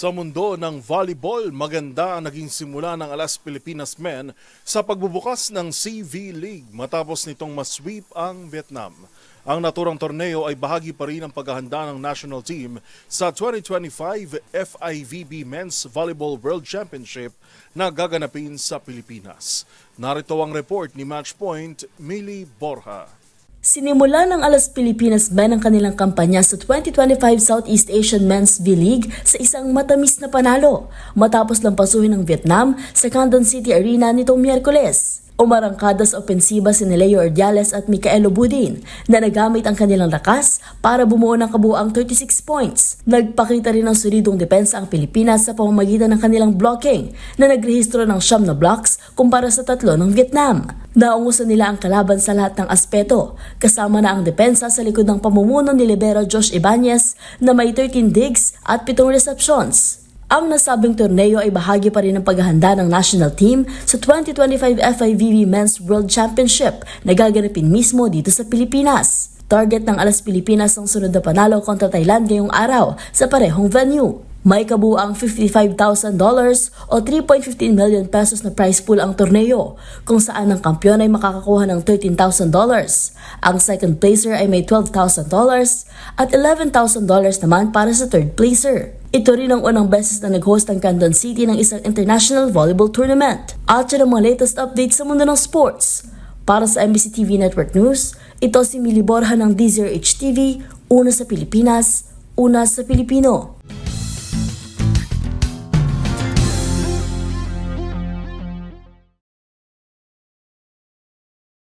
Sa mundo ng volleyball, maganda ang naging simula ng Alas Pilipinas Men sa pagbubukas ng CV League matapos nitong masweep ang Vietnam. Ang naturang torneo ay bahagi pa rin ng paghahanda ng national team sa 2025 FIVB Men's Volleyball World Championship na gaganapin sa Pilipinas. Narito ang report ni Matchpoint, Millie Borja. Sinimula ng Alas Pilipinas Men ang kanilang kampanya sa 2025 Southeast Asian Men's V-League sa isang matamis na panalo matapos lampasuhin ng Vietnam sa Canton City Arena nitong Miyerkules. Umarangkada sa opensiba si Leo Ordiales at Micaelo Budin na nagamit ang kanilang lakas para bumuo ng kabuuang 36 points. Nagpakita rin ng solidong depensa ang Pilipinas sa pamamagitan ng kanilang blocking na nagrehistro ng 9 na blocks kumpara sa 3 ng Vietnam. Naungusan nila ang kalaban sa lahat ng aspeto, kasama na ang depensa sa likod ng pamumuno ni Libero Josh Ibanez na may 13 digs at 7 receptions. Ang nasabing torneo ay bahagi pa rin ng paghahanda ng national team sa 2025 FIVB Men's World Championship na gaganapin mismo dito sa Pilipinas. Target ng Alas Pilipinas ang sunod na panalo kontra Thailand ngayong araw sa parehong venue. May kabuuang $55,000 o 3.15 million pesos na prize pool ang torneo, kung saan ang kampiyon ay makakakuha ng $13,000. Ang second placer ay may $12,000 at $11,000 naman para sa third placer. Ito rin ang unang beses na nag-host ang Canton City ng isang international volleyball tournament. At yan ang mga latest updates sa mundo ng sports. Para sa MBC TV Network News, ito si Millie Borja ng DZRH TV, una sa Pilipinas, una sa Pilipino.